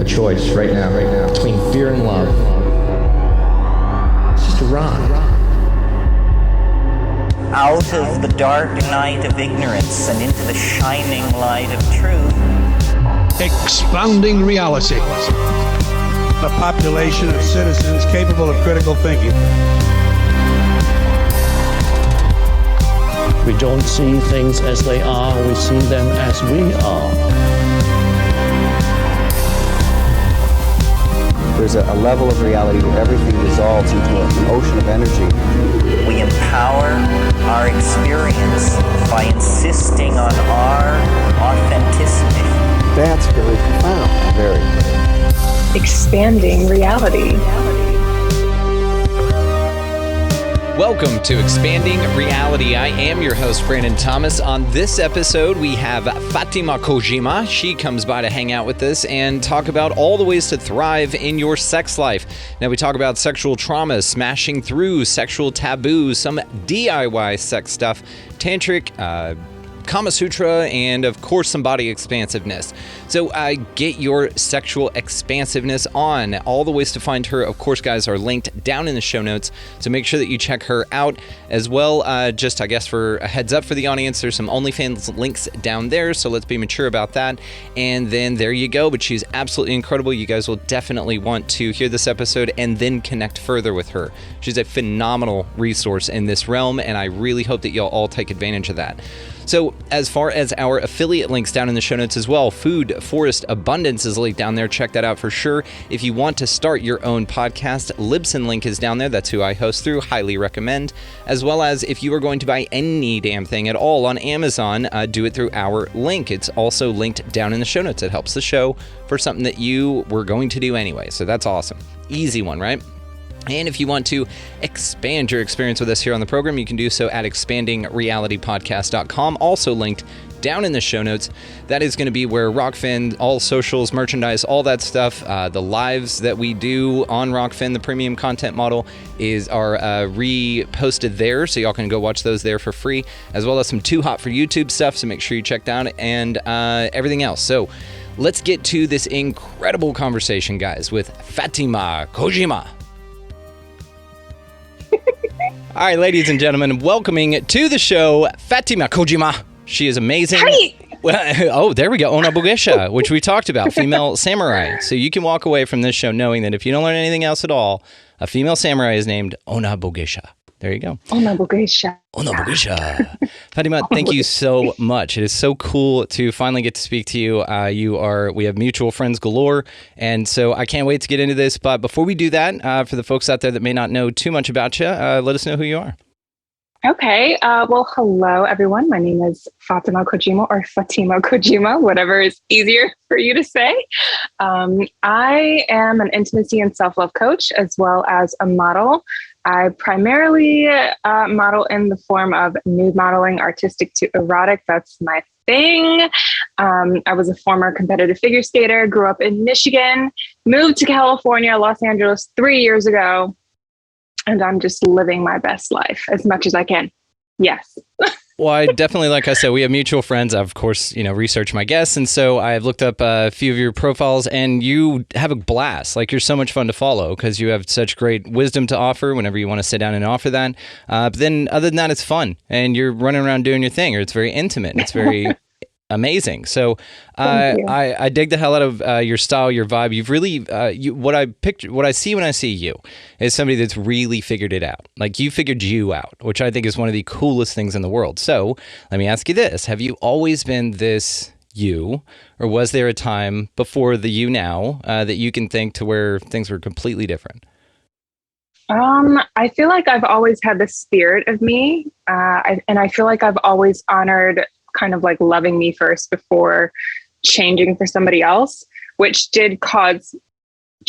a choice right now, between fear and love. It's just a rock. Out of the dark night of ignorance and into the shining light of truth. Expanding reality. A population of citizens capable of critical thinking. We don't see things as they are, we see them as we are. There's a level of reality where everything dissolves into an ocean of energy. We empower our experience by insisting on our authenticity. That's very profound. Very. Expanding reality. Welcome to Expanding Reality. I am your host, Brandon Thomas. On this episode, we have Fatima Kojima. She comes by to hang out with us and talk about all the ways to thrive in your sex life. Now, we talk about sexual trauma, smashing through sexual taboos, some DIY sex stuff, Tantric, Sutra, and of course some body expansiveness. So get your sexual expansiveness on. All the ways to find her, of course, guys, are linked down in the show notes. So make sure that you check her out as well. Just, I guess, for a heads up for the audience, there's some OnlyFans links down there. So let's be mature about that. And then there you go. But she's absolutely incredible. You guys will definitely want to hear this episode and then connect further with her. She's a phenomenal resource in this realm, and I really hope that you'll all take advantage of that. So as far as our affiliate links down in the show notes as well, Food Forest Abundance is linked down there. Check that out for sure. If you want to start your own podcast, Libsyn link is down there. That's who I host through. Highly recommend. As well as if you are going to buy any damn thing at all on Amazon, do it through our link. It's also linked down in the show notes. It helps the show for something that you were going to do anyway. So that's awesome. Easy one, right? And if you want to expand your experience with us here on the program, you can do so at expandingrealitypodcast.com, also linked down in the show notes. That is going to be where Rokfin, all socials, merchandise, all that stuff, the lives that we do on Rokfin, the premium content model, are reposted there, so y'all can go watch those there for free, as well as some Too Hot for YouTube stuff, so make sure you check that out, and everything else. So let's get to this incredible conversation, guys, with Fatima Kojima. All right, ladies and gentlemen, welcoming to the show, Fatima Kojima. She is amazing. Hi. Oh, there we go. Ona Bogesha, which we talked about, female samurai. So you can walk away from this show knowing that if you don't learn anything else at all, a female samurai is named Ona Bogesha. There you go. Ona Bogesha. Ona Bogesha. Fatima, thank you so much. It is so cool to finally get to speak to you. We have mutual friends galore, and so I can't wait to get into this. But before we do that, for the folks out there that may not know too much about you, let us know who you are. Okay. Well, hello, everyone. My name is Fatima Kojima, or Fatima Kojima, whatever is easier for you to say. I am an intimacy and self-love coach, as well as a model. I primarily model in the form of nude modeling, artistic to erotic. That's my thing. I was a former competitive figure skater, grew up in Michigan, moved to California, Los Angeles 3 years ago, and I'm just living my best life as much as I can. Yes. Well, I definitely, like I said, we have mutual friends. I've, of course, researched my guests. And so I've looked up a few of your profiles, and you have a blast. Like, you're so much fun to follow because you have such great wisdom to offer whenever you want to sit down and offer that. But then other than that, it's fun. And you're running around doing your thing, or it's very intimate. And it's very amazing. So I dig the hell out of your style, your vibe. You've really, what I see when I see you is somebody that's really figured it out. Like, you figured you out, which I think is one of the coolest things in the world. So let me ask you this. Have you always been this you, or was there a time before the you now that you can think to where things were completely different? I feel like I've always had the spirit of me. And I feel like I've always honored kind of like loving me first before changing for somebody else, which did cause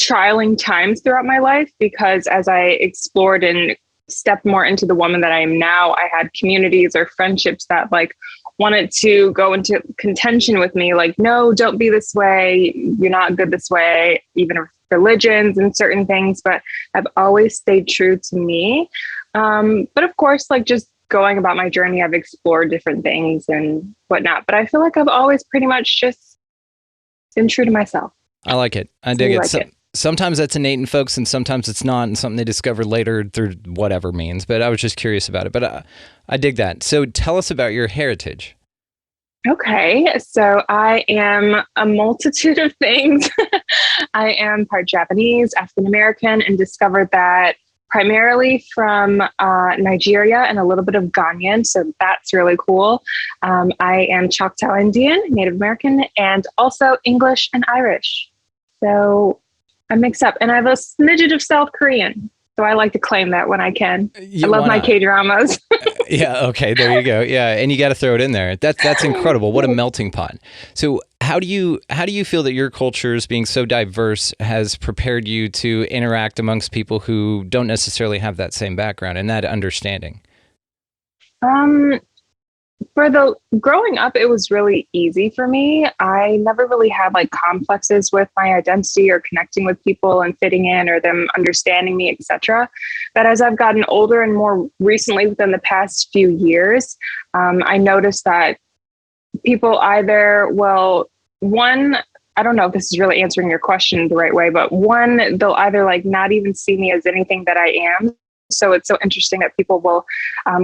trialing times throughout my life, because as I explored and stepped more into the woman that I am now, I had communities or friendships that like wanted to go into contention with me, like, no, don't be this way, you're not good this way, even religions and certain things. But I've always stayed true to me. But of course, like, just going about my journey, I've explored different things and whatnot, but I feel like I've always pretty much just been true to myself. I like it. I dig it. Sometimes that's innate in folks and sometimes it's not, and something they discovered later through whatever means. But I was just curious about it. But I dig that. So tell us about your heritage. Okay, so I am a multitude of things. I am part Japanese, African American, and discovered that primarily from Nigeria and a little bit of Ghanaian. So that's really cool. I am Choctaw Indian, Native American, and also English and Irish. So I mix up, and I have a smidget of South Korean. So I like to claim that when I can. I love my K-dramas. Yeah. Okay. There you go. Yeah. And you got to throw it in there. That's incredible. What a melting pot. So how do you feel that your cultures being so diverse has prepared you to interact amongst people who don't necessarily have that same background and that understanding? For the growing up, it was really easy for me. I never really had like complexes with my identity or connecting with people and fitting in or them understanding me, etc. But as I've gotten older and more recently within the past few years, I noticed that people either, well, one, I don't know if this is really answering your question the right way, but one, they'll either like not even see me as anything that I am. So it's so interesting that people will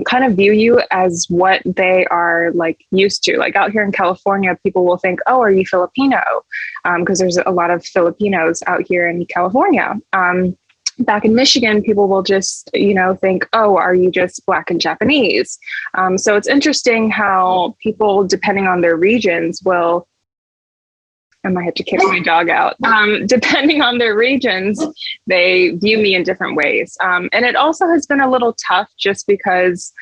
kind of view you as what they are like used to. Like out here in California, people will think, oh, are you Filipino? Because there's a lot of Filipinos out here in California. Back in Michigan, people will just, think, oh, are you just Black and Japanese? So it's interesting how people, depending on their regions, will, I might have to kick my dog out. Depending on their regions, they view me in different ways. And it also has been a little tough just because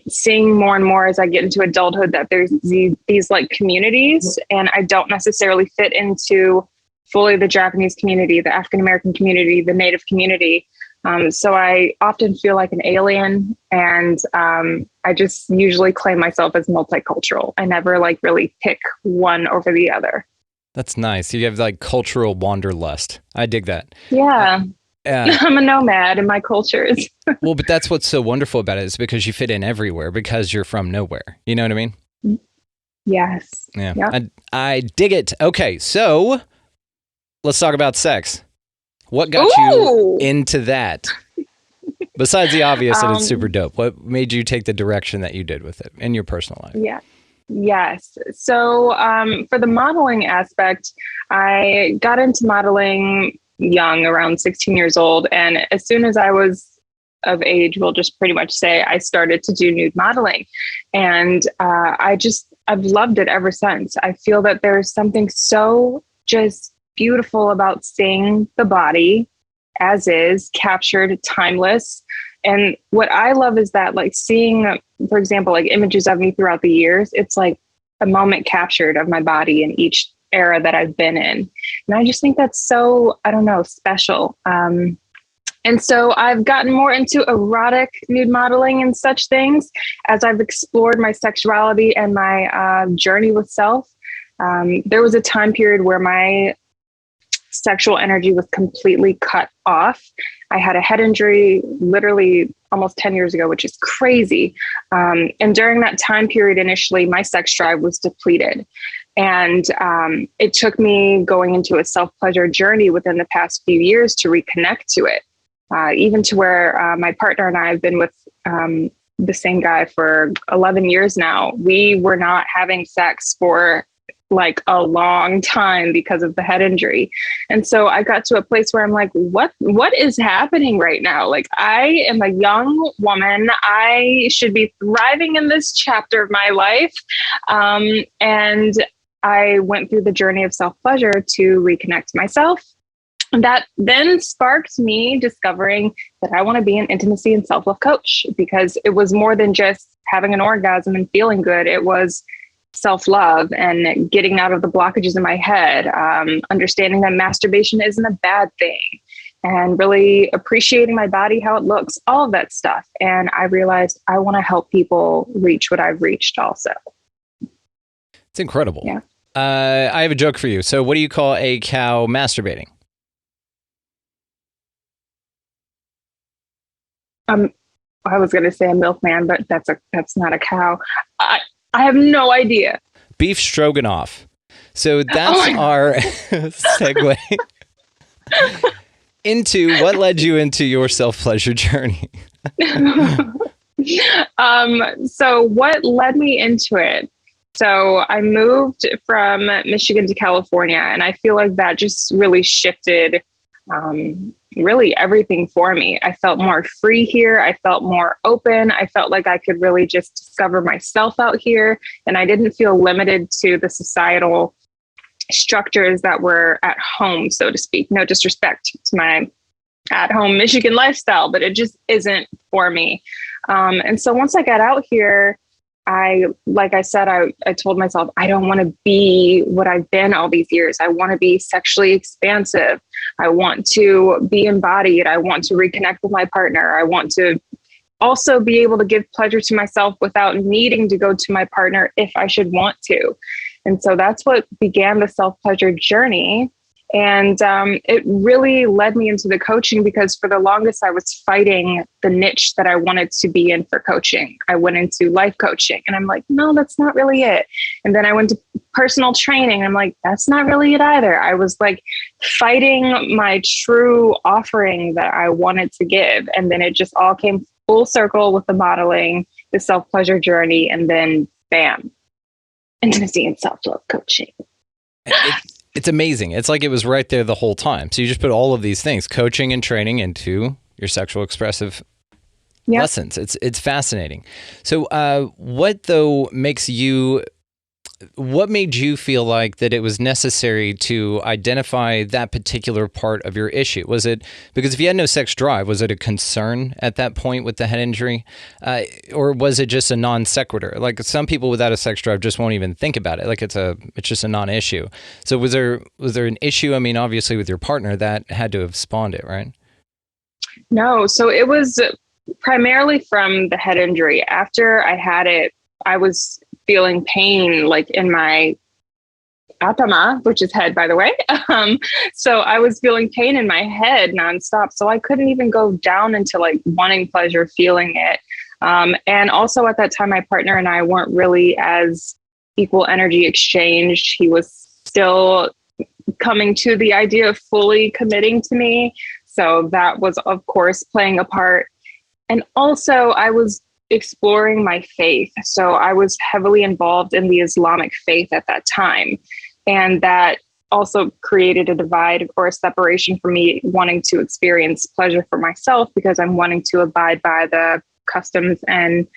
seeing more and more as I get into adulthood that there's these like communities, and I don't necessarily fit into fully the Japanese community, the African American community, the Native community. So I often feel like an alien, and I just usually claim myself as multicultural. I never like really pick one over the other. That's nice. You have like cultural wanderlust. I dig that. Yeah. I'm a nomad in my cultures. Well, but that's what's so wonderful about it is because you fit in everywhere because you're from nowhere. You know what I mean? Yes. Yeah. Yep. I dig it. Okay. So let's talk about sex. What got you into that? Besides the obvious that it's super dope, what made you take the direction that you did with it in your personal life? Yeah. Yes. So for the modeling aspect, I got into modeling young, around 16 years old. And as soon as I was of age, we'll just pretty much say I started to do nude modeling. And I've loved it ever since. I feel that there's something so just beautiful about seeing the body as is, captured, timeless. And what I love is that, like, seeing, for example, like images of me throughout the years, it's like a moment captured of my body in each era that I've been in. And I just think that's so, I don't know, special. And so I've gotten more into erotic nude modeling and such things as I've explored my sexuality and my journey with self. There was a time period where my sexual energy was completely cut off. I had a head injury literally almost 10 years ago, which is crazy. And during that time period, initially, my sex drive was depleted. And it took me going into a self-pleasure journey within the past few years to reconnect to it, even to where my partner and I have been with the same guy for 11 years now. We were not having sex for like a long time because of the head injury. And so I got to a place where I'm like, what is happening right now? Like, I am a young woman. I should be thriving in this chapter of my life. And I went through the journey of self-pleasure to reconnect to myself. And that then sparked me discovering that I want to be an intimacy and self-love coach, because it was more than just having an orgasm and feeling good. It was self-love and getting out of the blockages in my head, understanding that masturbation isn't a bad thing, and really appreciating my body, how it looks, all of that stuff. And I realized I want to help people reach what I've reached also. It's incredible. Yeah. I have a joke for you. So what do you call a cow masturbating? I was going to say a milkman, but that's not a cow. I have no idea. Beef stroganoff. So that's our segue into what led you into your self-pleasure journey. So what led me into it? So I moved from Michigan to California, and I feel like that just really shifted really everything for me. I felt more free here. I felt more open. I felt like I could really just discover myself out here, and I didn't feel limited to the societal structures that were at home, so to speak. No disrespect to my at-home Michigan lifestyle, but it just isn't for me. And so once I got out here, I told myself, I don't want to be what I've been all these years. I want to be sexually expansive. I want to be embodied. I want to reconnect with my partner. I want to also be able to give pleasure to myself without needing to go to my partner if I should want to. And so that's what began the self-pleasure journey. And it really led me into the coaching, because for the longest I was fighting the niche that I wanted to be in for coaching. I went into life coaching and I'm like, no, that's not really it. And then I went to personal training. And I'm like, that's not really it either. I was like fighting my true offering that I wanted to give. And then it just all came full circle with the modeling, the self-pleasure journey, and then bam, intimacy and self-love coaching. It's amazing. It's like it was right there the whole time. So you just put all of these things, coaching and training, into your sexual expressive lessons. It's fascinating. So what made you feel like that it was necessary to identify that particular part of your issue? Was it because if you had no sex drive, was it a concern at that point with the head injury? Or was it just a non sequitur? Like some people without a sex drive just won't even think about it. Like it's just a non-issue. So was there an issue? I mean, obviously with your partner that had to have spawned it, right? No. So it was primarily from the head injury. After I had it, I was feeling pain like in my atama, which is head, by the way. So I was feeling pain in my head nonstop. So I couldn't even go down into like wanting pleasure, feeling it. And also at that time, my partner and I weren't really as equal energy exchanged. He was still coming to the idea of fully committing to me. So that was, of course, playing a part. And also I was exploring my faith. So I was heavily involved in the Islamic faith at that time. And that also created a divide or a separation for me wanting to experience pleasure for myself, because I'm wanting to abide by the customs and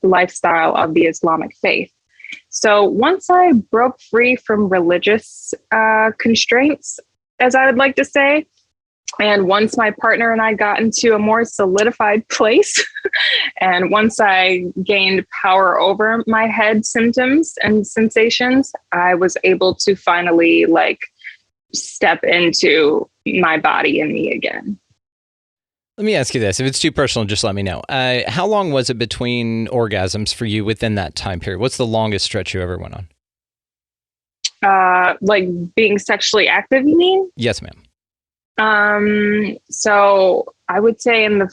lifestyle of the Islamic faith. So once I broke free from religious constraints, as I would like to say, and once my partner and I got into a more solidified place, and once I gained power over my head symptoms and sensations, I was able to finally like step into my body and me again. Let me ask you this. If it's too personal, just let me know. How long was it between orgasms for you within that time period? What's the longest stretch you ever went on? Like being sexually active, you mean? Yes, ma'am. So I would say in the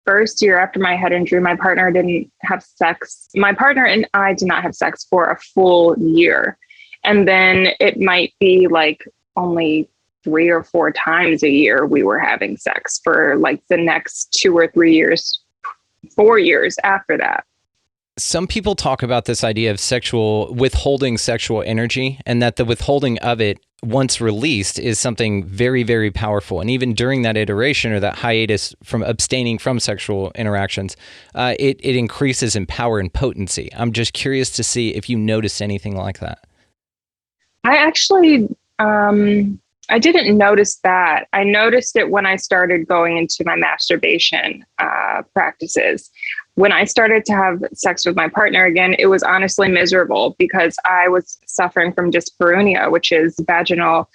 first year after my head injury, my partner didn't have sex. My partner and I did not have sex for a full year. And then it might be like only 3 or 4 times a year we were having sex for like the next 2 or 3 years, 4 years after that. Some people talk about this idea of withholding sexual energy, and that the withholding of it once released is something very, very powerful. And even during that iteration or that hiatus from abstaining from sexual interactions, it increases in power and potency. I'm just curious to see if you noticed anything like that. I actually, I didn't notice that. I noticed it when I started going into my masturbation practices. When I started to have sex with my partner again, it was honestly miserable because I was suffering from dyspareunia, which is vaginal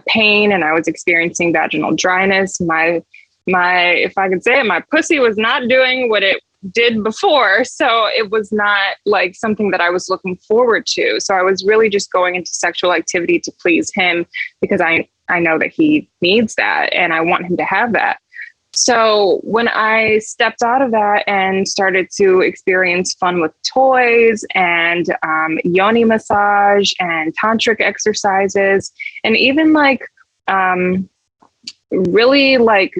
pain, and I was experiencing vaginal dryness. My, if I could say it, my pussy was not doing what it did before. So it was not like something that I was looking forward to. So I was really just going into sexual activity to please him because I know that he needs that and I want him to have that. So when I stepped out of that and started to experience fun with toys and yoni massage and tantric exercises, and even like really like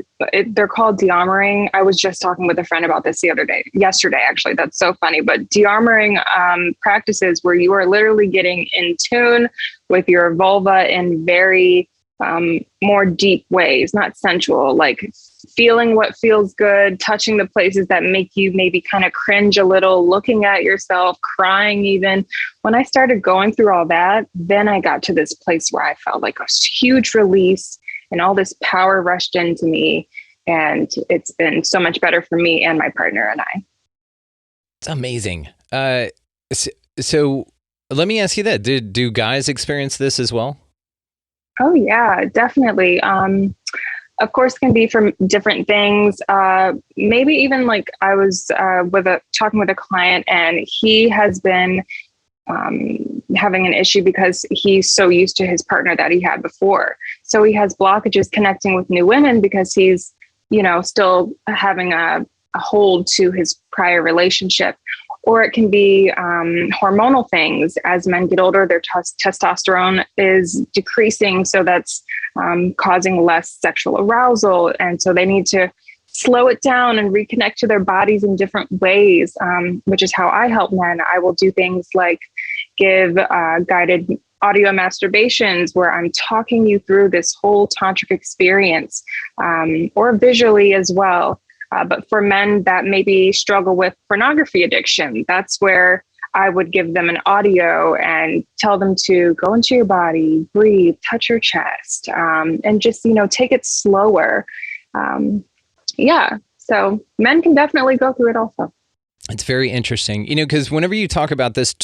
they're called de-armoring. I was just talking with a friend about this yesterday actually. That's so funny. But de-armoring practices where you are literally getting in tune with your vulva in very more deep ways, not sensual, like feeling what feels good, touching the places that make you maybe kind of cringe a little, looking at yourself, crying even. When I started going through all that, then I got to this place where I felt like a huge release and all this power rushed into me. And it's been so much better for me and my partner and I. It's amazing. So let me ask you that. Do guys experience this as well? Oh, yeah, definitely. Of course, it can be from different things. Maybe even like I was talking with a client, and he has been having an issue because he's so used to his partner that he had before. So he has blockages connecting with new women because he's, still having a hold to his prior relationship. Or it can be hormonal things. As men get older, their testosterone is decreasing. So that's causing less sexual arousal. And so they need to slow it down and reconnect to their bodies in different ways, which is how I help men. I will do things like give guided audio masturbations where I'm talking you through this whole tantric experience, or visually as well. But for men that maybe struggle with pornography addiction, that's where I would give them an audio and tell them to go into your body, breathe, touch your chest, and just, take it slower. So men can definitely go through it also. It's very interesting, because whenever you talk about this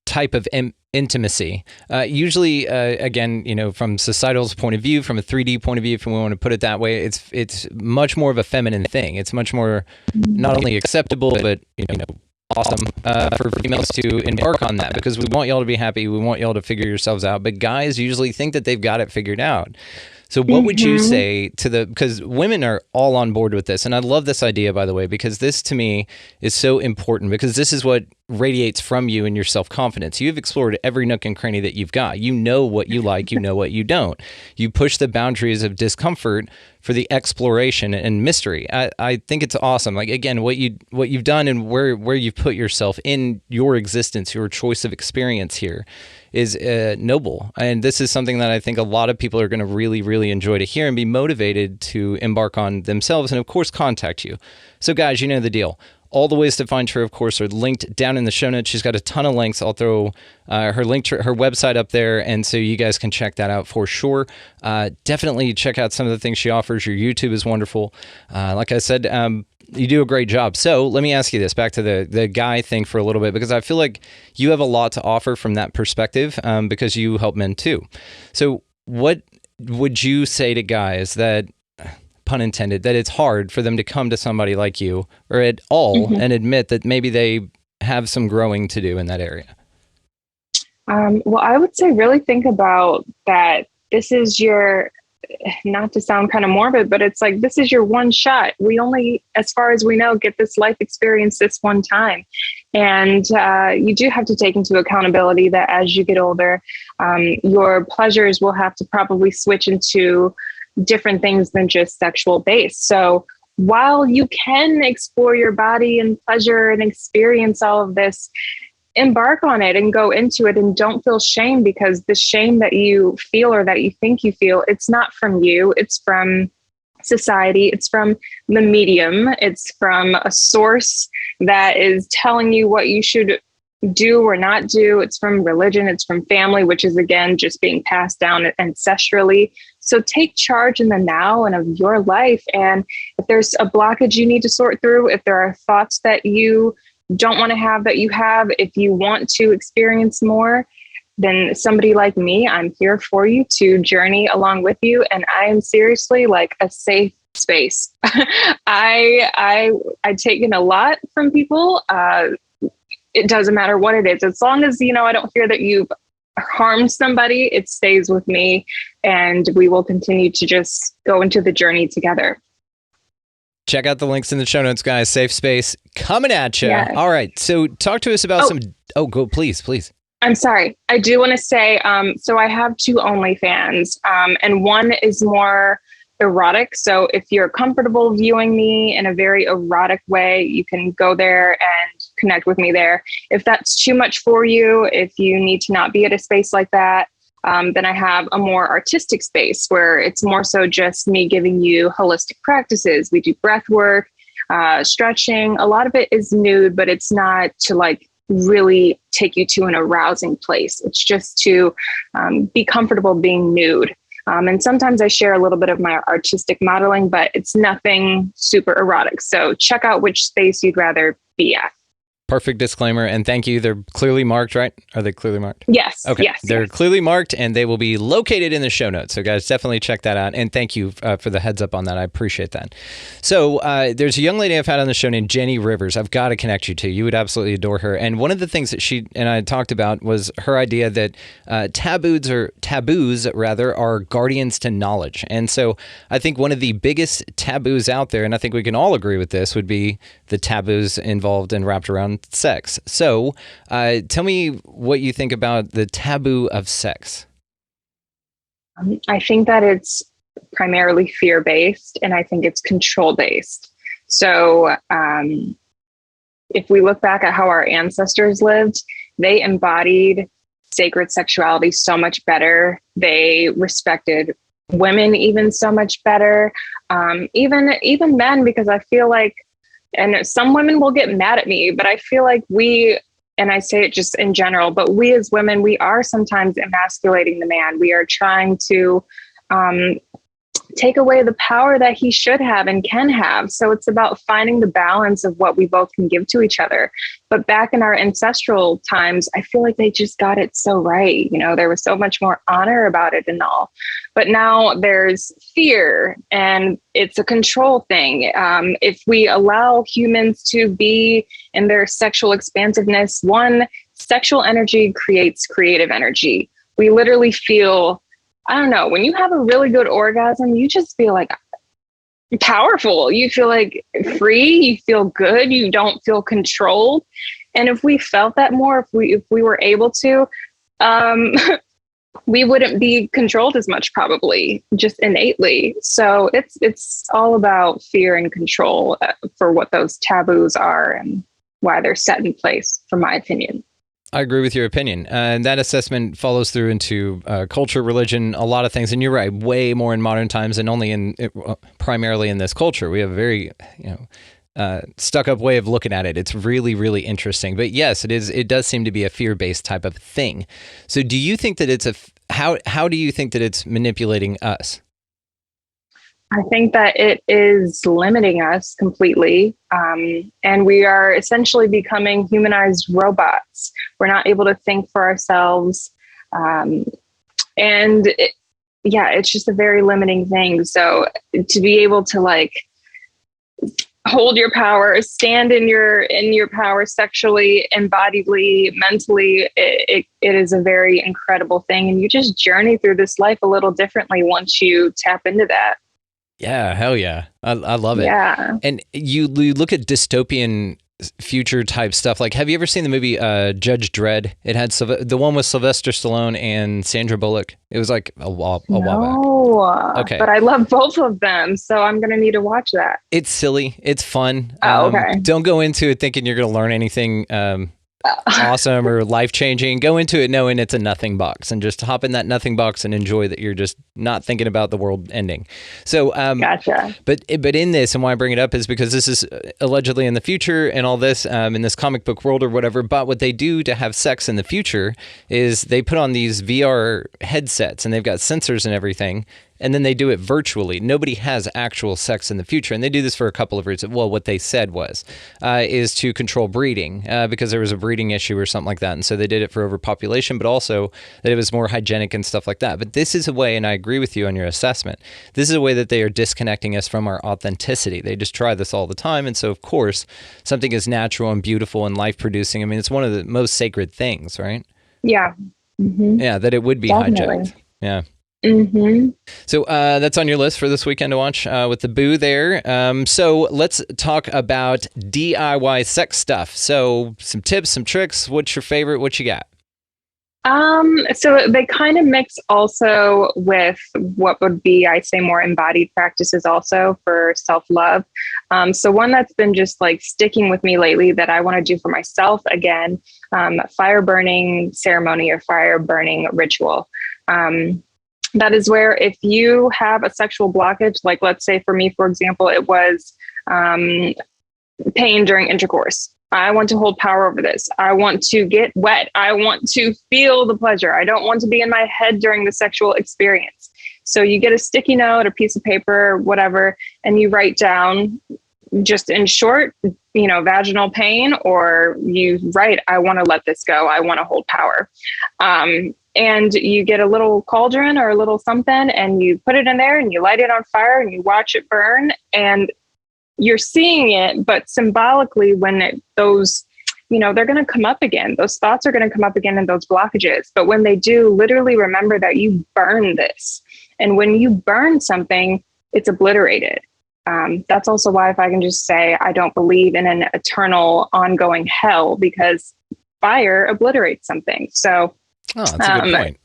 type of intimacy, usually, again, from societal's point of view, from a 3D point of view, if we want to put it that way, it's much more of a feminine thing. It's much more not only acceptable, but, awesome for females to embark on that, because we want y'all to be happy. We want y'all to figure yourselves out. But guys usually think that they've got it figured out. So what would you say because women are all on board with this. And I love this idea, by the way, because this to me is so important, because this is what radiates from you and your self-confidence. You've explored every nook and cranny that you've got. You know what you like, you know what you don't. You push the boundaries of discomfort for the exploration and mystery. I think it's awesome. Like, again, what you've done and where you've put yourself in your existence, your choice of experience here is noble. And this is something that I think a lot of people are going to really, really enjoy to hear and be motivated to embark on themselves and, of course, contact you. So, guys, you know the deal. All the ways to find her, of course, are linked down in the show notes. She's got a ton of links. I'll throw her link to her website up there, and so you guys can check that out for sure. Definitely check out some of the things she offers. Your YouTube is wonderful. Like I said, you do a great job. So let me ask you this, back to the guy thing for a little bit, because I feel like you have a lot to offer from that perspective, because you help men too. So what would you say to guys that, pun intended, that it's hard for them to come to somebody like you or at all and admit that maybe they have some growing to do in that area? Well, I would say really think about that. This is your, not to sound kind of morbid, but it's like, this is your one shot. We only, as far as we know, get this life experience this one time. And you do have to take into accountability that as you get older, your pleasures will have to probably switch into different things than just sexual based. So while you can explore your body and pleasure and experience all of this, embark on it and go into it, and don't feel shame, because the shame that you feel or that you think you feel, it's not from you, it's from society, it's from the medium, it's from a source that is telling you what you should do or not do. It's from religion, it's from family, which is again just being passed down ancestrally. So take charge in the now and of your life. And if there's a blockage you need to sort through, if there are thoughts that you don't want to have that you have, if you want to experience more, then somebody like me, I'm here for you to journey along with you. And I am seriously like a safe space. I take in a lot from people. It doesn't matter what it is. As long as, I don't hear that you've harmed somebody, it stays with me, and we will continue to just go into the journey together. Check out the links in the show notes, guys. Safe space coming at you. Yes. All right. So talk to us about go, please. I'm sorry. I do want to say, so I have 2 OnlyFans, and one is more erotic. So if you're comfortable viewing me in a very erotic way, you can go there and connect with me there. If that's too much for you, if you need to not be at a space like that, then I have a more artistic space where it's more so just me giving you holistic practices. We do breath work, stretching. A lot of it is nude, but it's not to like really take you to an arousing place. It's just to be comfortable being nude. And sometimes I share a little bit of my artistic modeling, but it's nothing super erotic. So check out which space you'd rather be at. Perfect disclaimer, and thank you. They're clearly marked, right? Are they clearly marked? Yes. Okay. Yes. They're clearly marked, and they will be located in the show notes. So, guys, definitely check that out. And thank you for the heads up on that. I appreciate that. So, there's a young lady I've had on the show named Jenny Rivers. I've got to connect you to. You would absolutely adore her. And one of the things that she and I talked about was her idea that taboos are guardians to knowledge. And so, I think one of the biggest taboos out there, and I think we can all agree with this, would be the taboos involved and wrapped around sex. So tell me what you think about the taboo of sex. I think that it's primarily fear-based, and I think it's control-based. So if we look back at how our ancestors lived, they embodied sacred sexuality so much better. They respected women even so much better, even men, because I feel like, and some women will get mad at me, but I feel like and I say it just in general, but we as women, we are sometimes emasculating the man. We are trying to take away the power that he should have and can have. So it's about finding the balance of what we both can give to each other. But back in our ancestral times, I feel like they just got it so right. You know, there was so much more honor about it and all. But now there's fear, and it's a control thing. If we allow humans to be in their sexual expansiveness, sexual energy creates creative energy. We literally feel, I don't know, when you have a really good orgasm, you just feel like powerful. You feel like free. You feel good. You don't feel controlled. And if we felt that more, if we were able to, we wouldn't be controlled as much, probably, just innately. So it's all about fear and control for what those taboos are and why they're set in place, from my opinion. I agree with your opinion. And that assessment follows through into culture, religion, a lot of things. And you're right, way more in modern times and only primarily in this culture. We have a very, stuck up way of looking at it. It's really, really interesting. But yes, it does seem to be a fear-based type of thing. So do you think that how do you think that it's manipulating us? I think that it is limiting us completely. And we are essentially becoming humanized robots. We're not able to think for ourselves. It's just a very limiting thing. So to be able to hold your power, stand in your power sexually, embodiedly, mentally, it is a very incredible thing. And you just journey through this life a little differently once you tap into that. Yeah, hell yeah. I love it. Yeah. And you look at dystopian future type stuff. Like, have you ever seen the movie Judge Dredd? It had the one with Sylvester Stallone and Sandra Bullock. It was like a while back. Okay. But I love both of them, so I'm going to need to watch that. It's silly. It's fun. Oh, okay. Don't go into it thinking you're going to learn anything awesome or life-changing. Go into it knowing it's a nothing box, and just hop in that nothing box and enjoy that you're just not thinking about the world ending. So, gotcha. But in this, and why I bring it up is because this is allegedly in the future and all this, in this comic book world or whatever. But what they do to have sex in the future is they put on these VR headsets, and they've got sensors and everything. And then they do it virtually. Nobody has actual sex in the future. And they do this for a couple of reasons. Well, what they said is to control breeding, because there was a breeding issue or something like that. And so they did it for overpopulation, but also that it was more hygienic and stuff like that. But this is a way, and I agree with you on your assessment, this is a way that they are disconnecting us from our authenticity. They just try this all the time. And so, of course, something is natural and beautiful and life-producing. I mean, it's one of the most sacred things, right? Yeah. Mm-hmm. Yeah, that it would be Definitely. hijacked. Yeah. Mm-hmm. So that's on your list for this weekend to watch with the boo there. So let's talk about DIY sex stuff. So some tips, some tricks. What's your favorite? What you got? So they kind of mix also with what would be, I'd say, more embodied practices also for self-love. So one that's been just like sticking with me lately that I want to do for myself again, fire burning ceremony or fire burning ritual. That is where if you have a sexual blockage, like let's say for me, for example, it was pain during intercourse. I want to hold power over this. I want to get wet. I want to feel the pleasure. I don't want to be in my head during the sexual experience. So you get a sticky note, a piece of paper, whatever, and you write down just in short, vaginal pain, or you write, I want to let this go. I want to hold power. And you get a little cauldron or a little something and you put it in there and you light it on fire and you watch it burn, and you're seeing it, but symbolically when those, they're going to come up again. Those thoughts are going to come up again in those blockages. But when they do, literally remember that you burn this. And when you burn something, it's obliterated. That's also why if I can just say, I don't believe in an eternal ongoing hell, because fire obliterates something. So that's a good point.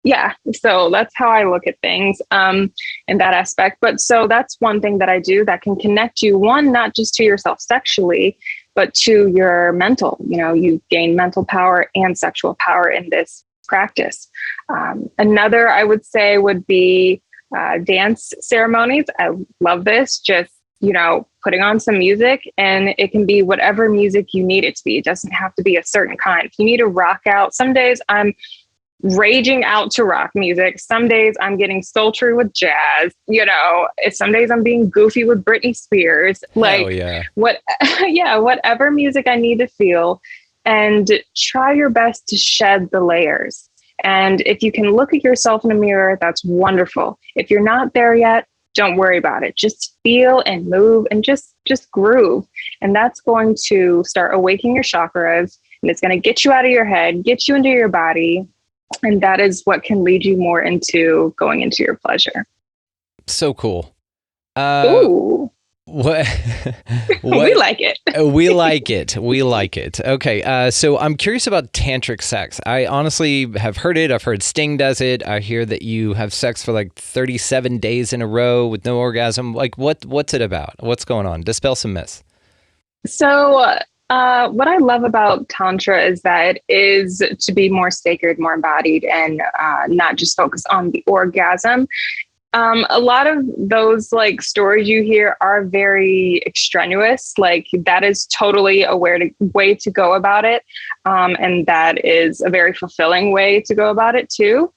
Yeah. So that's how I look at things in that aspect. But so that's one thing that I do that can connect you, one, not just to yourself sexually, but to your mental, you gain mental power and sexual power in this practice. Another I would say would be dance ceremonies. I love this. Just, putting on some music, and it can be whatever music you need it to be. It doesn't have to be a certain kind. If you need to rock out, some days I'm raging out to rock music. Some days I'm getting sultry with jazz, some days I'm being goofy with Britney Spears, whatever music I need to feel, and try your best to shed the layers. And if you can look at yourself in a mirror, that's wonderful. If you're not there yet, don't worry about it. Just feel and move and just groove. And that's going to start awakening your chakras, and it's going to get you out of your head, get you into your body. And that is what can lead you more into going into your pleasure. So cool. Ooh. What? We like it. We like it. We like it. Okay. So I'm curious about tantric sex. I honestly have heard it. I've heard Sting does it. I hear that you have sex for like 37 days in a row with no orgasm. Like what's it about? What's going on? Dispel some myths. So what I love about Tantra is that it is to be more sacred, more embodied, and not just focus on the orgasm. A lot of those like stories you hear are very extraneous. Like that is totally a way to go about it. And that is a very fulfilling way to go about it too,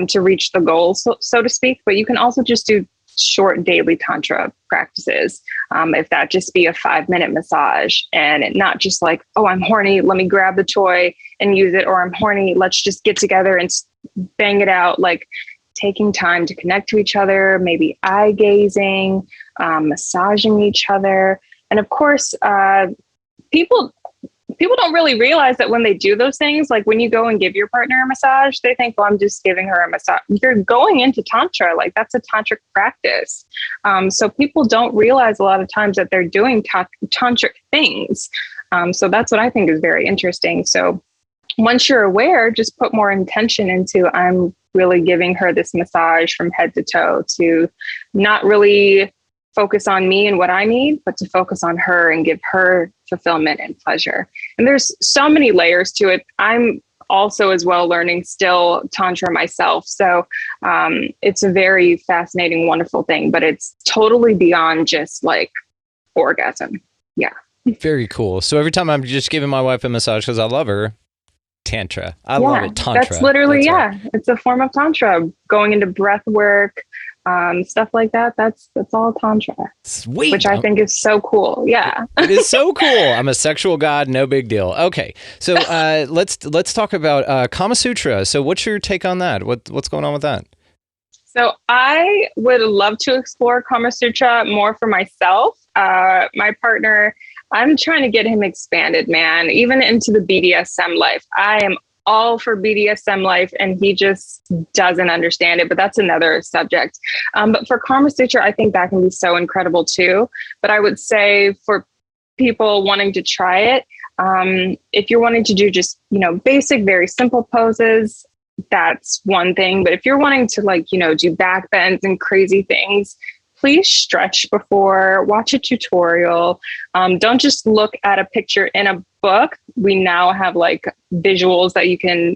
to reach the goal, so to speak. But you can also just do short daily Tantra practices. If that just be a 5-minute massage, and not just like, oh, I'm horny, let me grab the toy and use it. Or I'm horny, let's just get together and bang it out. Like, taking time to connect to each other, maybe eye gazing, massaging each other. And of course, people don't really realize that when they do those things, like when you go and give your partner a massage, they think, well, I'm just giving her a massage. You're going into Tantra, like that's a tantric practice. So people don't realize a lot of times that they're doing tantric things. So that's what I think is very interesting. So once you're aware, just put more intention into, I'm really giving her this massage from head to toe, to not really focus on me and what I need, but to focus on her and give her fulfillment and pleasure. And there's so many layers to it. I'm also as well learning still Tantra myself. So it's a very fascinating, wonderful thing, but it's totally beyond just like orgasm. Yeah. Very cool. So every time I'm just giving my wife a massage because I love her, Tantra. I love it. Tantra. That's literally, right. It's a form of Tantra. Going into breath work, stuff like that. That's all Tantra. Sweet. Which I think is so cool. Yeah. It is so cool. I'm a sexual god. No big deal. Okay. So let's talk about Kama Sutra. So what's your take on that? What's going on with that? So I would love to explore Kama Sutra more for myself. My partner, I'm trying to get him expanded, man, even into the BDSM life. I am all for BDSM life and he just doesn't understand it, but that's another subject. But for Kama Sutra, I think that can be so incredible too. But I would say for people wanting to try it, if you're wanting to do just, basic, very simple poses, that's one thing. But if you're wanting to do back bends and crazy things, please stretch before, watch a tutorial. Don't just look at a picture in a book. We now have visuals that you can,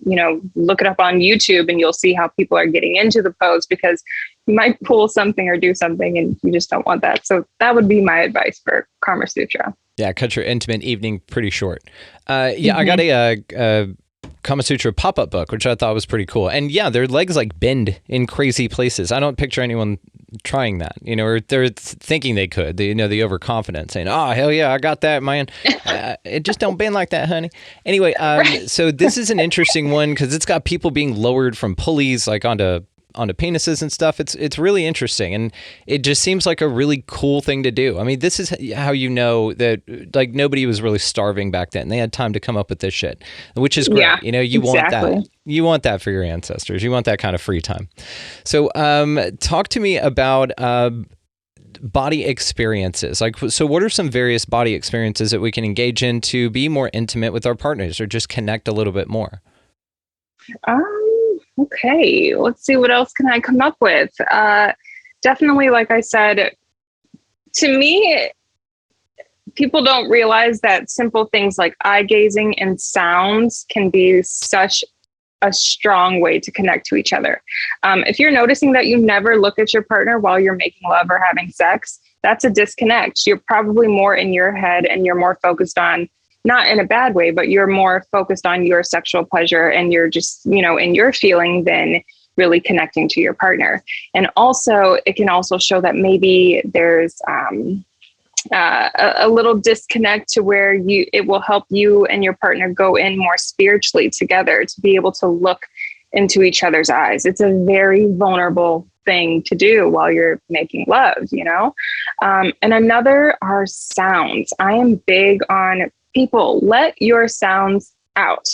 look it up on YouTube and you'll see how people are getting into the pose, because you might pull something or do something and you just don't want that. So that would be my advice for Kama Sutra. Yeah, cut your intimate evening pretty short. I got a Kama Sutra pop-up book, which I thought was pretty cool. And yeah, their legs bend in crazy places. I don't picture anyone trying that, or they're thinking they could. The overconfidence saying, "Oh, hell yeah, I got that, man." It just don't bend like that, honey. Anyway, so this is an interesting one because it's got people being lowered from pulleys onto penises and stuff. It's really interesting, and it just seems like a really cool thing to do. I mean, this is how you know that nobody was really starving back then. They had time to come up with this shit, which is great. Yeah, you exactly. want that. You want that for your ancestors. You want that kind of free time. So, talk to me about body experiences. So what are some various body experiences that we can engage in to be more intimate with our partners or just connect a little bit more? Okay, let's see, what else can I come up with? Definitely, like I said, to me, people don't realize that simple things like eye gazing and sounds can be such a strong way to connect to each other. If you're noticing that you never look at your partner while you're making love or having sex, that's a disconnect. You're probably more in your head and you're more focused on, not in a bad way, but you're more focused on your sexual pleasure and you're just, in your feeling than really connecting to your partner. And also, it can also show that maybe there's a little disconnect to where it will help you and your partner go in more spiritually together to be able to look into each other's eyes. It's a very vulnerable thing to do while you're making love, and another are sounds. I am big on people, let your sounds out.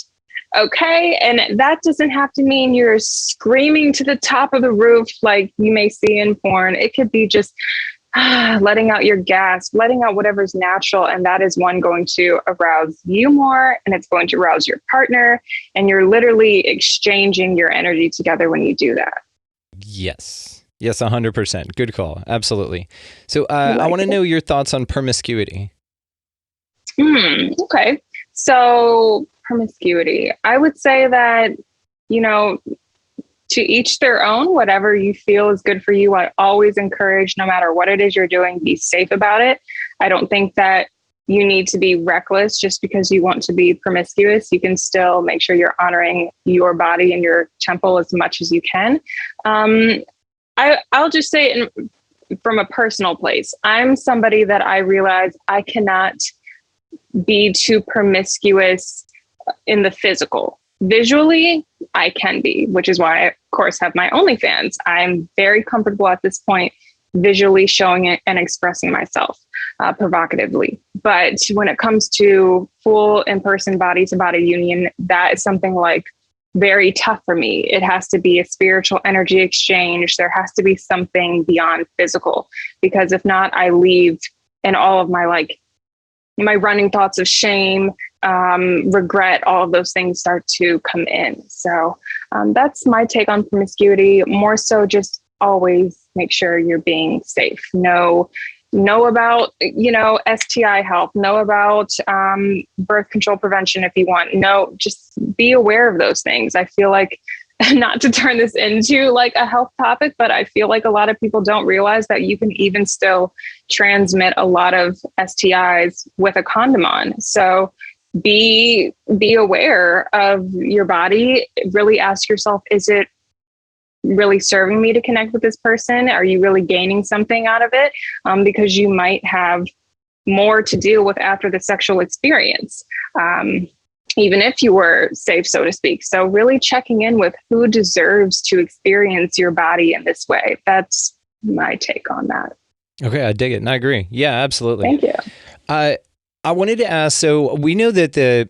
Okay. And that doesn't have to mean you're screaming to the top of the roof like you may see in porn. It could be just letting out your gasp, letting out whatever's natural. And that is going to arouse you more and it's going to arouse your partner. And you're literally exchanging your energy together when you do that. Yes. Yes, 100%. Good call. Absolutely. So I want to know your thoughts on promiscuity. Okay. So promiscuity, I would say that, to each their own, whatever you feel is good for you. I always encourage, no matter what it is you're doing, be safe about it. I don't think that you need to be reckless just because you want to be promiscuous. You can still make sure you're honoring your body and your temple as much as you can. I'll just say from a personal place, I'm somebody that I realize I cannot be too promiscuous in the physical. Visually, I can be, which is why I, of course, have my OnlyFans. I'm very comfortable at this point visually showing it and expressing myself provocatively. But when it comes to full in-person body-to-body union, that is something very tough for me. It has to be a spiritual energy exchange. There has to be something beyond physical, because if not, I leave and all of my my running thoughts of shame, regret, all of those things start to come in. So that's my take on promiscuity. More so just always make sure you're being safe. Know about, STI health, know about birth control prevention if you want. Just be aware of those things. I feel like, not to turn this into a health topic, but I feel like a lot of people don't realize that you can even still transmit a lot of STIs with a condom on. So be aware of your body. Really ask yourself, is it really serving me to connect with this person? Are you really gaining something out of it? Because you might have more to deal with after the sexual experience. Even if you were safe, so to speak. So really checking in with who deserves to experience your body in this way. That's my take on that. Okay, I dig it. And I agree. Yeah, absolutely. Thank you. I wanted to ask, so we know that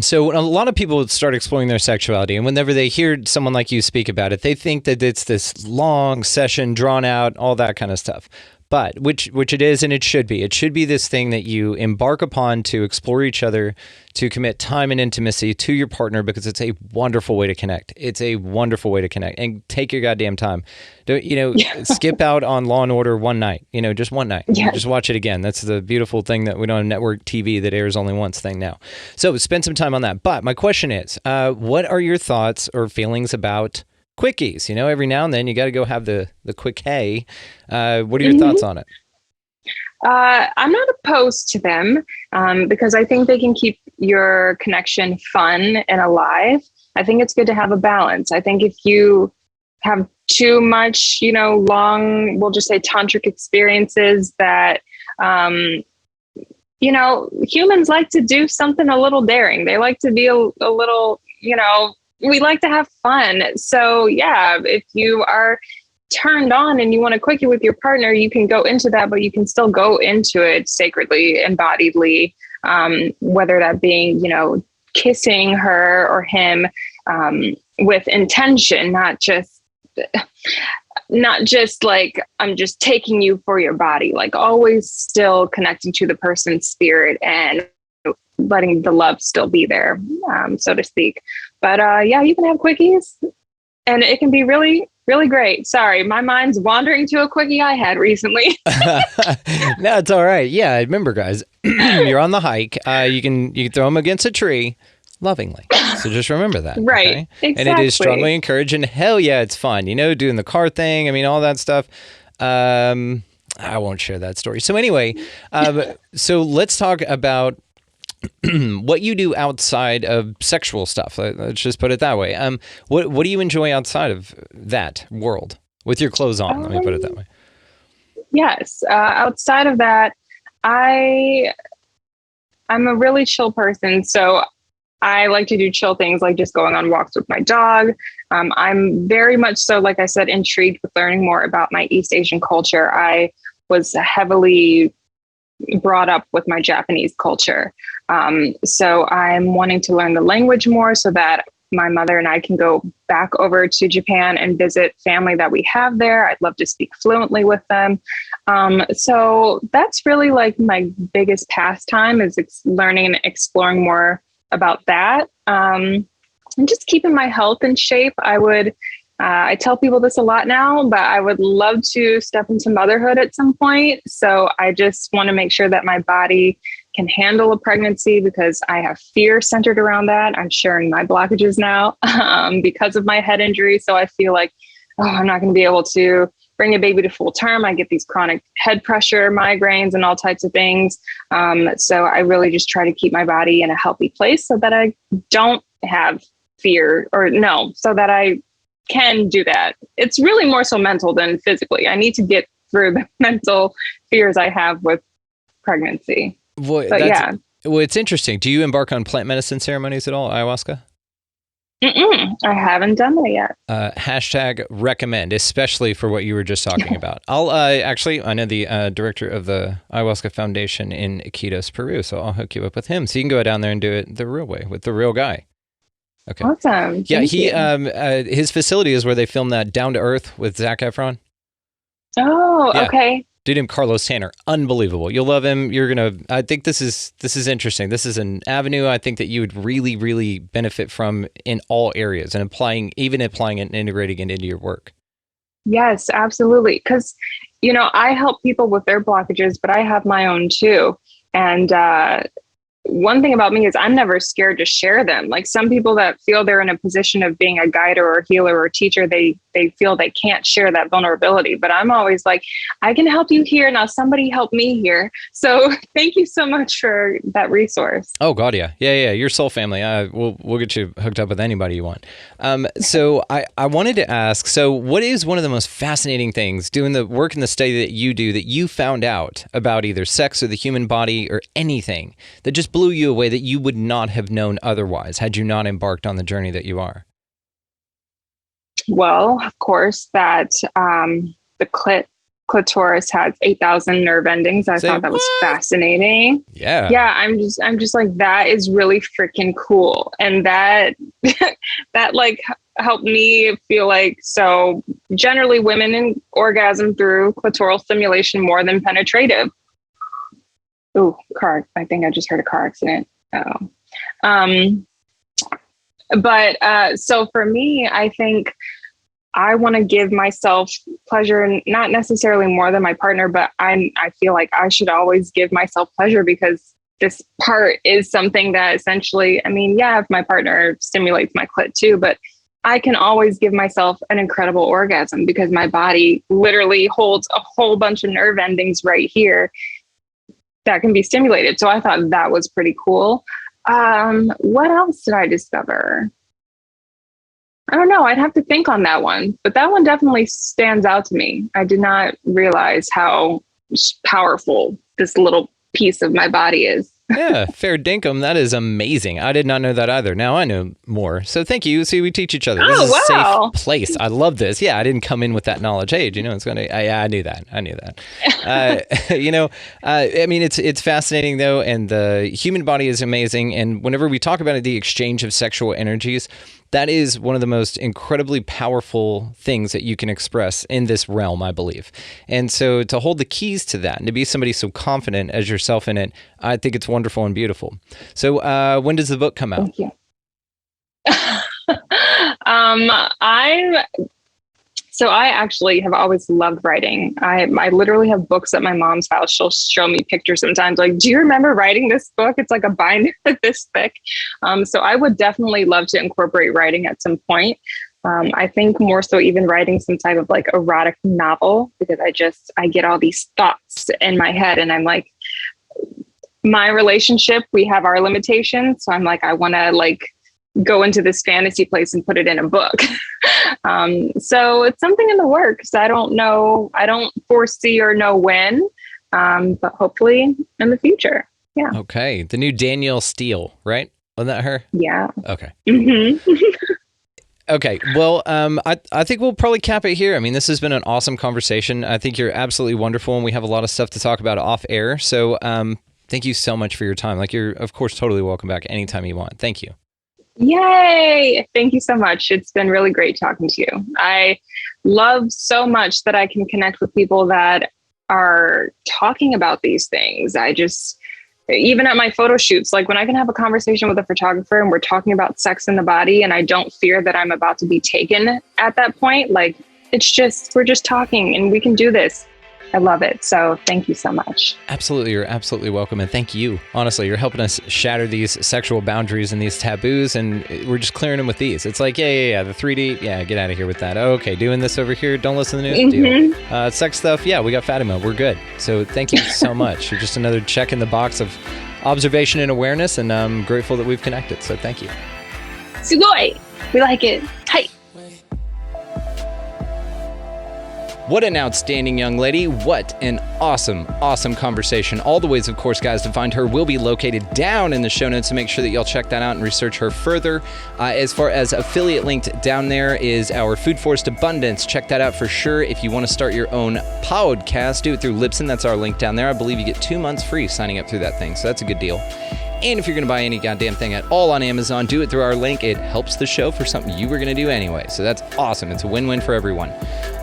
So when a lot of people start exploring their sexuality, and whenever they hear someone like you speak about it, they think that it's this long session, drawn out, all that kind of stuff. But which it is, and it should be. It should be this thing that you embark upon to explore each other, to commit time and intimacy to your partner, because it's a wonderful way to connect. It's a wonderful way to connect, and take your goddamn time. Don't, skip out on Law and Order one night. Just one night. Yeah. Just watch it again. That's the beautiful thing that we don't have network TV that airs only once thing now. So spend some time on that. But my question is, what are your thoughts or feelings about Quickies? Every now and then you got to go have the quick hey. What are your thoughts on it? I'm not opposed to them because I think they can keep your connection fun and alive. I think it's good to have a balance. I think if you have too much, long, we'll just say tantric experiences that, humans like to do something a little daring. They like to be a little, we like to have fun. So yeah, if you are turned on and you want to quickie with your partner, you can go into that, but you can still go into it sacredly, embodiedly, whether that being, kissing her or him with intention, not just like, I'm just taking you for your body, like always still connecting to the person's spirit and letting the love still be there, so to speak. But yeah, you can have quickies and it can be really, really great. Sorry, my mind's wandering to a quickie I had recently. No, it's all right. Yeah, remember, guys, you're on the hike. You can throw them against a tree lovingly. So just remember that. Right. Okay? Exactly. And it is strongly encouraged. And hell yeah, it's fun. Doing the car thing. I mean, all that stuff. I won't share that story. So anyway, so let's talk about what you do outside of sexual stuff. Let's just put it that way. What do you enjoy outside of that world with your clothes on? Let me put it that way. Yes. Outside of that, I'm a really chill person. So I like to do chill things like just going on walks with my dog. I'm very much so, like I said, intrigued with learning more about my East Asian culture. I was heavily brought up with my Japanese culture. So I'm wanting to learn the language more so that my mother and I can go back over to Japan and visit family that we have there. I'd love to speak fluently with them. So that's really like my biggest pastime is learning and exploring more about that. And just keeping my health in shape. I tell people this a lot now, but I would love to step into motherhood at some point. So I just want to make sure that my body can handle a pregnancy because I have fear centered around that. I'm sharing my blockages now because of my head injury. So I feel like, I'm not going to be able to bring a baby to full term. I get these chronic head pressure, migraines, and all types of things. So I really just try to keep my body in a healthy place so that I don't have fear so that I can do that. It's really more so mental than physically. I need to get through the mental fears I have with pregnancy. Well, it's interesting. Do you embark on plant medicine ceremonies at all, ayahuasca? I haven't done that yet. Hashtag recommend, especially for what you were just talking about. I'll I know the director of the Ayahuasca Foundation in Iquitos, Peru, so I'll hook you up with him so you can go down there and do it the real way with the real guy. Okay. Awesome. Yeah, Thank you. His facility is where they filmed that Down to Earth with Zac Efron. Oh, Yeah. Okay. Dude named Carlos Tanner. Unbelievable. You'll love him. I think this is interesting. This is an avenue I think that you would really, really benefit from in all areas and applying it and integrating it into your work. Yes, absolutely. Because, I help people with their blockages, but I have my own too. And one thing about me is I'm never scared to share them. Like some people that feel they're in a position of being a guide or a healer or a teacher, they feel they can't share that vulnerability. But I'm always like, I can help you here. Now somebody help me here. So thank you so much for that resource. Oh God, yeah. Your soul family. We'll get you hooked up with anybody you want. So I wanted to ask, so what is one of the most fascinating things doing the work in the study that you do that you found out about either sex or the human body or anything that just blew you away that you would not have known otherwise had you not embarked on the journey that you are? Well, of course, that the clit clitoris has 8,000 nerve endings. I thought that was fascinating. Yeah. Yeah. I'm just like, that is really freaking cool. And that, that like helped me feel like, so generally women orgasm through clitoral stimulation more than penetrative. Ooh, car. I think I just heard a car accident. So for me, I think I want to give myself pleasure, not necessarily more than my partner, but I feel like I should always give myself pleasure, because this part is something that essentially, I mean, yeah, if my partner stimulates my clit too, but I can always give myself an incredible orgasm because my body literally holds a whole bunch of nerve endings right here that can be stimulated. So I thought that was pretty cool. What else did I discover? I don't know. I'd have to think on that one, but that one definitely stands out to me. I did not realize how powerful this little piece of my body is. Yeah, fair dinkum. That is amazing. I did not know that either. Now I know more. So thank you. See, we teach each other. This is a safe place. I love this. Yeah, I didn't come in with that knowledge. Hey, do you know it's going to... Yeah, I knew that. I mean, it's fascinating, though, and the human body is amazing. And whenever we talk about it, the exchange of sexual energies, that is one of the most incredibly powerful things that you can express in this realm, I believe. And so to hold the keys to that and to be somebody so confident as yourself in it, I think it's wonderful and beautiful. So when does the book come out? Thank you. I actually have always loved writing. I literally have books at my mom's house. She'll show me pictures sometimes like, do you remember writing this book? It's like a binder this thick. So I would definitely love to incorporate writing at some point. I think more so even writing some type of like erotic novel, because I get all these thoughts in my head and I'm like, my relationship, we have our limitations. So I'm like, I want to like go into this fantasy place and put it in a book. So it's something in the works. I don't know. I don't foresee or know when, but hopefully in the future. Yeah. Okay. The new Danielle Steele, right? Wasn't that her? Yeah. Okay. Mm-hmm. Okay. Well, I think we'll probably cap it here. I mean, this has been an awesome conversation. I think you're absolutely wonderful, and we have a lot of stuff to talk about off air. So thank you so much for your time. Like, you're, of course, totally welcome back anytime you want. Thank you. Yay! Thank you so much. It's been really great talking to you. I love so much that I can connect with people that are talking about these things. Even at my photo shoots, like when I can have a conversation with a photographer and we're talking about sex in the body and I don't fear that I'm about to be taken at that point, like we're just talking and we can do this. I love it. So thank you so much. Absolutely. You're absolutely welcome. And thank you. Honestly, you're helping us shatter these sexual boundaries and these taboos. And we're just clearing them with these. It's like, yeah. The 3D. Yeah. Get out of here with that. Oh, okay. Doing this over here. Don't listen to the news. Deal. Sex stuff. Yeah. We got Fatima. We're good. So thank you so much. You're just another check in the box of observation and awareness. And I'm grateful that we've connected. So thank you. Sugoi. We like it. Tight. What an outstanding young lady. What an awesome conversation. All the ways, of course, guys, to find her will be located down in the show notes, so make sure that y'all check that out and research her further. As far as affiliate linked down there is our Food Forest Abundance. Check that out for sure. If you want to start your own podcast, do it through Libsyn. That's our link down there. I believe you get 2 months free signing up through that thing, so that's a good deal. And if you're going to buy any goddamn thing at all on Amazon, do it through our link. It helps the show for something you were going to do anyway. So that's awesome. It's a win-win for everyone.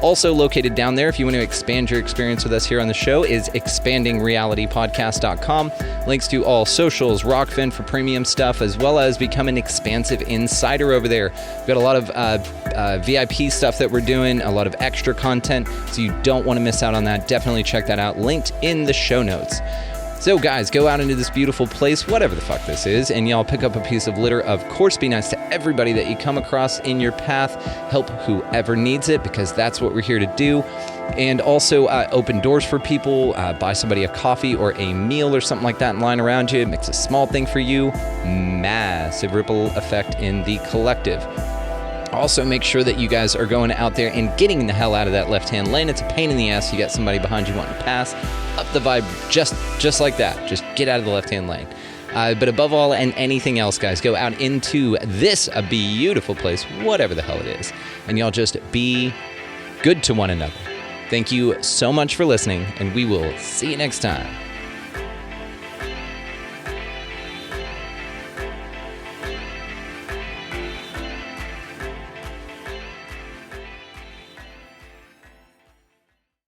Also located down there, if you want to expand your experience with us here on the show, is expandingrealitypodcast.com. Links to all socials, Rokfin for premium stuff, as well as become an Expansive insider over there. We've got a lot of VIP stuff that we're doing, a lot of extra content, so you don't want to miss out on that. Definitely check that out. Linked in the show notes. So guys, go out into this beautiful place, whatever the fuck this is, and y'all pick up a piece of litter. Of course, be nice to everybody that you come across in your path. Help whoever needs it, because that's what we're here to do. And also open doors for people, buy somebody a coffee or a meal or something like that in line around you. It makes a small thing for you. Massive ripple effect in the collective. Also, make sure that you guys are going out there and getting the hell out of that left-hand lane. It's a pain in the ass. You got somebody behind you wanting to pass. Up the vibe just like that. Just get out of the left-hand lane. But above all and anything else, guys, go out into this a beautiful place, whatever the hell it is. And y'all just be good to one another. Thank you so much for listening, and we will see you next time.